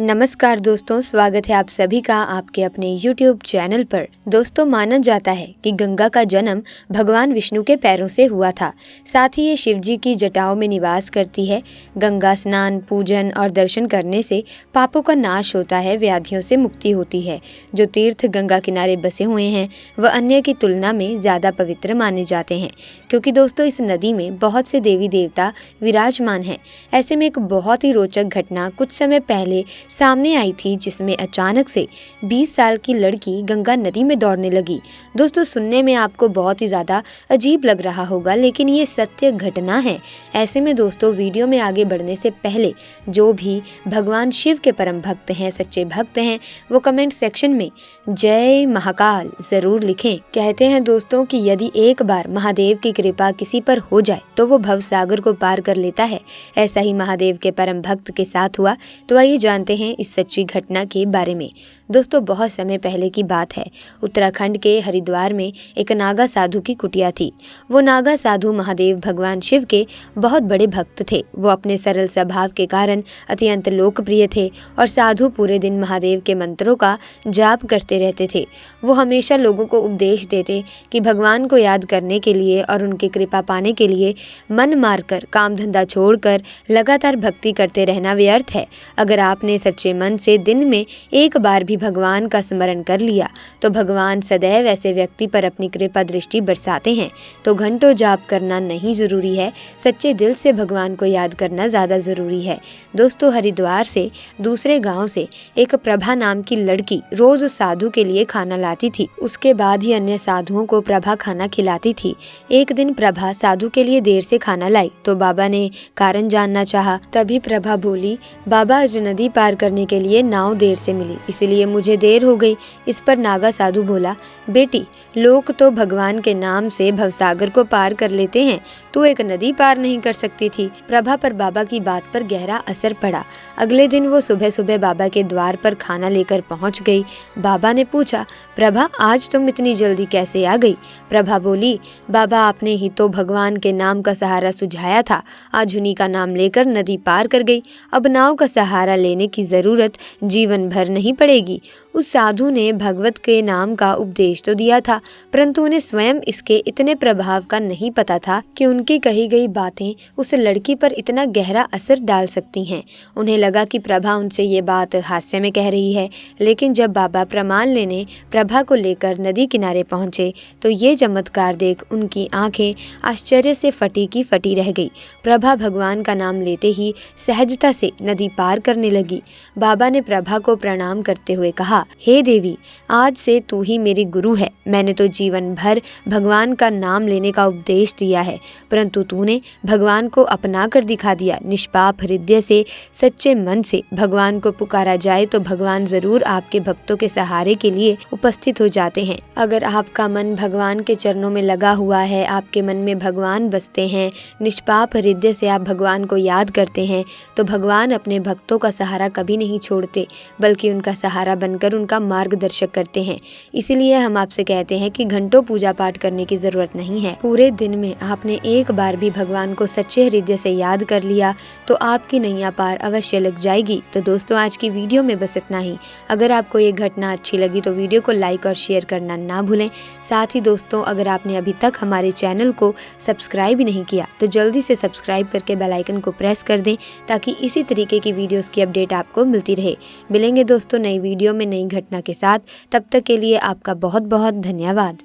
नमस्कार दोस्तों, स्वागत है आप सभी का आपके अपने YouTube चैनल पर। दोस्तों, माना जाता है कि गंगा का जन्म भगवान विष्णु के पैरों से हुआ था। साथ ही ये शिव जी की जटाओं में निवास करती है। गंगा स्नान, पूजन और दर्शन करने से पापों का नाश होता है, व्याधियों से मुक्ति होती है। जो तीर्थ गंगा किनारे बसे हुए हैं वह अन्य की तुलना में ज़्यादा पवित्र माने जाते हैं, क्योंकि दोस्तों इस नदी में बहुत से देवी देवता विराजमान हैं। ऐसे में एक बहुत ही रोचक घटना कुछ समय पहले सामने आई थी, जिसमें अचानक से 20 साल की लड़की गंगा नदी में दौड़ने लगी। दोस्तों, सुनने में आपको बहुत ही ज़्यादा अजीब लग रहा होगा, लेकिन ये सत्य घटना है। ऐसे में दोस्तों, वीडियो में आगे बढ़ने से पहले जो भी भगवान शिव के परम भक्त हैं, सच्चे भक्त हैं, वो कमेंट सेक्शन में जय महाकाल ज़रूर लिखें। कहते हैं दोस्तों कि यदि एक बार महादेव की कृपा किसी पर हो जाए तो वो भव सागर को पार कर लेता है। ऐसा ही महादेव के परम भक्त के साथ हुआ। तो आइए जानते हैं इस सच्ची घटना के बारे में। दोस्तों, बहुत समय पहले की बात है। उत्तराखंड के हरिद्वार में एक नागा साधु की कुटिया थी। वो नागा साधु महादेव भगवान शिव के बहुत बड़े भक्त थे। वो अपने सरल स्वभाव के कारण अत्यंत लोकप्रिय थे और साधु पूरे दिन महादेव के मंत्रों का जाप करते रहते थे। वो हमेशा लोगों को उपदेश देते कि भगवान को याद करने के लिए और उनकी कृपा पाने के लिए मन मारकर, काम धंधा छोड़कर लगातार भक्ति करते रहना व्यर्थ है। अगर आपने सच्चे मन से दिन में एक बार भी भगवान का स्मरण कर लिया तो भगवान सदैव ऐसे व्यक्ति पर अपनी कृपा दृष्टि बरसाते हैं। तो घंटों जाप करना नहीं जरूरी है, सच्चे दिल से भगवान को याद करना ज़्यादा ज़रूरी है। दोस्तों, हरिद्वार से दूसरे गांव से एक प्रभा नाम की लड़की रोज उस साधु के लिए खाना लाती थी। उसके बाद ही अन्य साधुओं को प्रभा खाना खिलाती थी। एक दिन प्रभा साधु के लिए देर से खाना लाई तो बाबा ने कारण जानना चाहा। तभी प्रभा बोली, बाबा, आज नदी पार करने के लिए नाव देर से मिली, इसलिए मुझे देर हो गई। इस पर नागा साधु बोला, बेटी, लोग तो भगवान के नाम से भवसागर को पार कर लेते हैं, तू एक नदी पार नहीं कर सकती थी। प्रभा पर बाबा की बात पर गहरा असर पड़ा। अगले दिन वो सुबह सुबह बाबा के द्वार पर खाना लेकर पहुंच गई। बाबा ने पूछा, प्रभा, आज तुम इतनी जल्दी कैसे आ गई? प्रभा बोली, बाबा, आपने ही तो भगवान के नाम का सहारा सुझाया था, आज उन्हीं का नाम लेकर नदी पार कर गई। अब नाव का सहारा लेने की जरूरत जीवन भर नहीं पड़ेगी। उस साधु ने भगवत के नाम का उपदेश तो दिया था, परंतु उन्हें स्वयं इसके इतने प्रभाव का नहीं पता था कि उनकी कही गई बातें उस लड़की पर इतना गहरा असर डाल सकती हैं। उन्हें लगा कि प्रभा उनसे ये बात हास्य में कह रही है, लेकिन जब बाबा प्रमाण लेने प्रभा को लेकर नदी किनारे पहुंचे तो ये चमत्कार देख उनकी आंखें आश्चर्य से फटी की फटी रह गई। प्रभा भगवान का नाम लेते ही सहजता से नदी पार करने लगी। बाबा ने प्रभा को प्रणाम करते हुए कहा, हे देवी, आज से तू ही मेरी गुरु है। मैंने तो जीवन भर भगवान का नाम लेने का उपदेश दिया है, परंतु तूने भगवान को अपना कर दिखा दिया। निष्पाप हृदय से, सच्चे मन से भगवान को पुकारा जाए तो भगवान जरूर आपके भक्तों के सहारे के लिए उपस्थित हो जाते हैं। अगर आपका मन भगवान के चरणों में लगा हुआ है, आपके मन में भगवान बसते हैं, निष्पाप हृदय से आप भगवान को याद करते हैं, तो भगवान अपने भक्तों का सहारा कभी नहीं छोड़ते, बल्कि उनका सहारा बनकर उनका मार्गदर्शक करते हैं। इसीलिए हम आपसे कहते हैं कि घंटों पूजा पाठ करने की जरूरत नहीं है। पूरे दिन में आपने एक बार भी भगवान को सच्चे हृदय से याद कर लिया तो आपकी नैया पार अवश्य लग जाएगी। तो दोस्तों, आज की वीडियो में बस इतना ही। अगर आपको ये घटना अच्छी लगी तो वीडियो को लाइक और शेयर करना ना भूलें। साथ ही दोस्तों, अगर आपने अभी तक हमारे चैनल को सब्सक्राइब नहीं किया तो जल्दी से सब्सक्राइब करके बेल आइकन को प्रेस कर दें, ताकि इसी तरीके की वीडियोस की अपडेट आपको मिलती रहे। मिलेंगे दोस्तों नई वीडियो में नई घटना के साथ। तब तक के लिए आपका बहुत बहुत धन्यवाद।